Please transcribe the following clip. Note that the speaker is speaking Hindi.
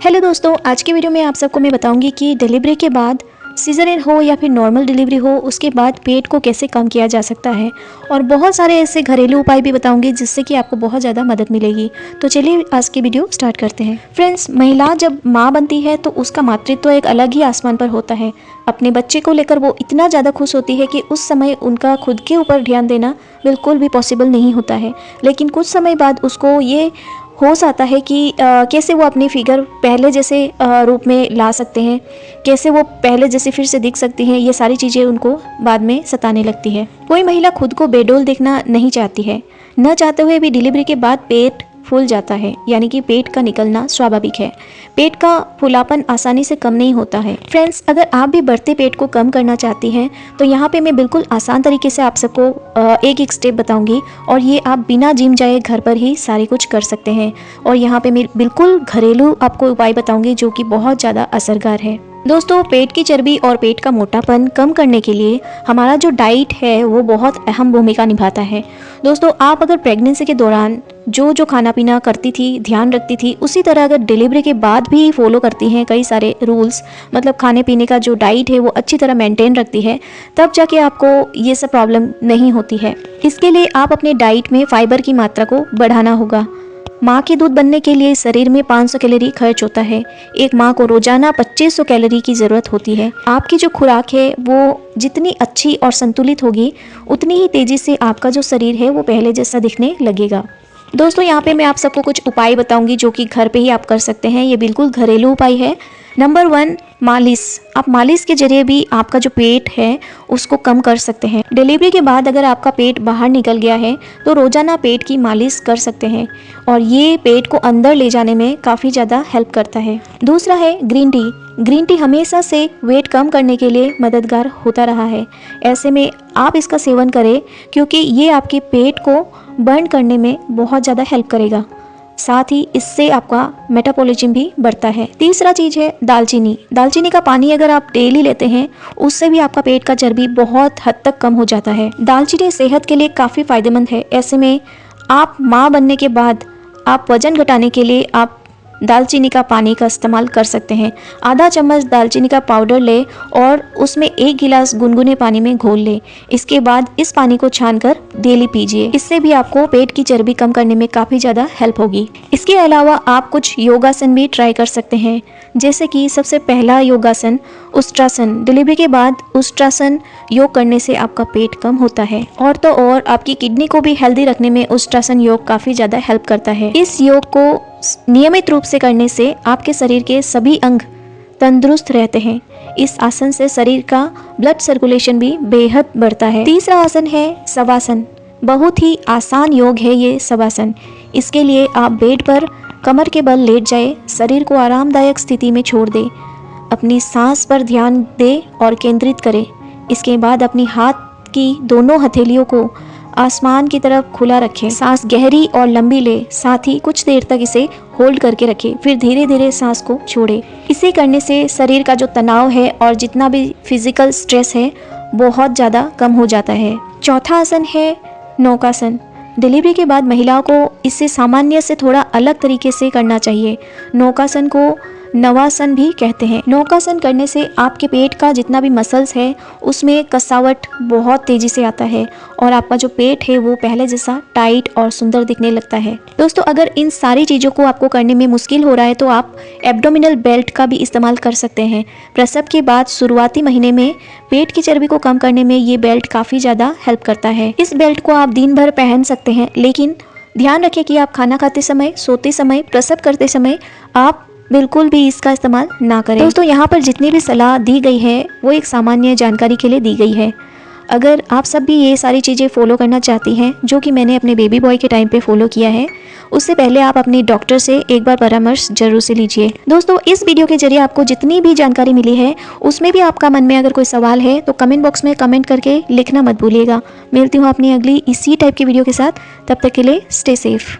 हेलो दोस्तों, आज की वीडियो में आप सबको मैं बताऊंगी कि डिलीवरी के बाद सीजरियन हो या फिर नॉर्मल डिलीवरी हो, उसके बाद पेट को कैसे कम किया जा सकता है। और बहुत सारे ऐसे घरेलू उपाय भी बताऊंगी जिससे कि आपको बहुत ज़्यादा मदद मिलेगी। तो चलिए आज की वीडियो स्टार्ट करते हैं। फ्रेंड्स, महिला जब माँ बनती है तो उसका मातृत्व एक अलग ही आसमान पर होता है। अपने बच्चे को लेकर वो इतना ज़्यादा खुश होती है कि उस समय उनका खुद के ऊपर ध्यान देना बिल्कुल भी पॉसिबल नहीं होता है। लेकिन कुछ समय बाद उसको ये होश आता है कि कैसे वो अपनी फिगर पहले जैसे रूप में ला सकते हैं, कैसे वो पहले जैसे फिर से दिख सकती हैं। ये सारी चीज़ें उनको बाद में सताने लगती है। कोई महिला खुद को बेडोल देखना नहीं चाहती है, न चाहते हुए भी डिलीवरी के बाद पेट फूल जाता है, यानी कि पेट का निकलना स्वाभाविक है। पेट का फूलापन आसानी से कम नहीं होता है। फ्रेंड्स, अगर आप भी बढ़ते पेट को कम करना चाहती हैं तो यहाँ पे मैं बिल्कुल आसान तरीके से आप सबको एक एक स्टेप बताऊंगी, और ये आप बिना जिम जाए घर पर ही सारी कुछ कर सकते हैं। और यहाँ पे मैं बिल्कुल घरेलू आपको उपाय बताऊंगी जो कि बहुत ज़्यादा असरगार है। दोस्तों, पेट की चर्बी और पेट का मोटापन कम करने के लिए हमारा जो डाइट है वो बहुत अहम भूमिका निभाता है। दोस्तों, आप अगर प्रेगनेंसी के दौरान जो खाना पीना करती थी, ध्यान रखती थी, उसी तरह अगर डिलीवरी के बाद भी फॉलो करती हैं कई सारे रूल्स, मतलब खाने पीने का जो डाइट है वो अच्छी तरह मेंटेन रखती है, तब जाके आपको ये सब प्रॉब्लम नहीं होती है। इसके लिए आप अपने डाइट में फाइबर की मात्रा को बढ़ाना होगा। माँ के दूध बनने के लिए शरीर में 500 कैलोरी खर्च होता है। एक माँ को रोजाना 2500 कैलोरी की ज़रूरत होती है। आपकी जो खुराक है वो जितनी अच्छी और संतुलित होगी, उतनी ही तेज़ी से आपका जो शरीर है वो पहले जैसा दिखने लगेगा। दोस्तों, यहाँ पे मैं आप सबको कुछ उपाय बताऊंगी जो कि घर पे ही आप कर सकते हैं। ये बिल्कुल घरेलू उपाय है। नंबर 1, मालिश। आप मालिश के जरिए भी आपका जो पेट है उसको कम कर सकते हैं। डिलीवरी के बाद अगर आपका पेट बाहर निकल गया है तो रोजाना पेट की मालिश कर सकते हैं, और ये पेट को अंदर ले जाने में काफ़ी ज़्यादा हेल्प करता है। दूसरा है ग्रीन टी। ग्रीन टी हमेशा से वेट कम करने के लिए मददगार होता रहा है। ऐसे में आप इसका सेवन करें क्योंकि ये आपके पेट को बर्न करने में बहुत ज़्यादा हेल्प करेगा। साथ ही इससे आपका मेटाबॉलिज्म भी बढ़ता है। तीसरा चीज़ है दालचीनी। दालचीनी का पानी अगर आप डेली लेते हैं उससे भी आपका पेट का चर्बी बहुत हद तक कम हो जाता है। दालचीनी सेहत के लिए काफ़ी फायदेमंद है। ऐसे में आप माँ बनने के बाद आप वजन घटाने के लिए आप दालचीनी का पानी का इस्तेमाल कर सकते हैं। आधा चम्मच दालचीनी का पाउडर ले और उसमें 1 गिलास गुनगुने पानी में घोल ले। इसके बाद इस पानी को छानकर डेली पीजिए। इससे भी आपको पेट की चर्बी कम करने में काफ़ी ज़्यादा हेल्प होगी। इसके अलावा आप कुछ योगासन भी ट्राई कर सकते हैं, जैसे कि सबसे पहला योगासन उष्ट्रासन। डिलीवरी के बाद उष्ट्रासन योग करने से आपका पेट कम होता है, और तो और आपकी किडनी को भी हेल्दी रखने में उष्ट्रासन योग काफ़ी ज़्यादा हेल्प करता है। इस योग को नियमित रूप से करने से आपके शरीर के सभी अंग तंदुरुस्त रहते हैं। इस आसन से शरीर का ब्लड सर्कुलेशन भी बेहद बढ़ता है। तीसरा आसन है शवासन। बहुत ही आसान योग है ये शवासन। इसके लिए आप बेड पर कमर के बल लेट जाए, शरीर को आरामदायक स्थिति में छोड़ दे, अपनी सांस पर ध्यान दे और केंद्रित करें। इसके बाद अपनी हाथ की दोनों हथेलियों को आसमान की तरफ खुला रखें। सांस गहरी और लंबी ले, साथ ही कुछ देर तक इसे होल्ड करके रखें, फिर धीरे धीरे सांस को छोड़े। इसे करने से शरीर का जो तनाव है और जितना भी फिजिकल स्ट्रेस है बहुत ज़्यादा कम हो जाता है। चौथा आसन है नौकासन। डिलीवरी के बाद महिलाओं को इसे सामान्य से थोड़ा अलग तरीके से करना चाहिए। नौकासन को नवासन भी कहते हैं। नौकासन करने से आपके पेट का जितना भी मसल्स है उसमें कसावट बहुत तेजी से आता है, और आपका जो पेट है वो पहले जैसा टाइट और सुंदर दिखने लगता है। दोस्तों, अगर इन सारी चीज़ों को आपको करने में मुश्किल हो रहा है तो आप एब्डोमिनल बेल्ट का भी इस्तेमाल कर सकते हैं। प्रसव के बाद शुरुआती महीने में पेट की चर्बी को कम करने में ये बेल्ट काफ़ी ज़्यादा हेल्प करता है। इस बेल्ट को आप दिन भर पहन सकते हैं, लेकिन ध्यान रखें कि आप खाना खाते समय, सोते समय, प्रसव करते समय आप बिल्कुल भी इसका इस्तेमाल ना करें। दोस्तों, यहाँ पर जितनी भी सलाह दी गई है वो एक सामान्य जानकारी के लिए दी गई है। अगर आप सब भी ये सारी चीज़ें फॉलो करना चाहती हैं जो कि मैंने अपने बेबी बॉय के टाइम पे फॉलो किया है, उससे पहले आप अपने डॉक्टर से एक बार परामर्श जरूर से लीजिए। दोस्तों, इस वीडियो के जरिए आपको जितनी भी जानकारी मिली है उसमें भी आपका मन में अगर कोई सवाल है तो कमेंट बॉक्स में कमेंट करके लिखना मत भूलिएगा। मिलती हूँ अपनी अगली इसी टाइप की वीडियो के साथ। तब तक के लिए स्टे सेफ।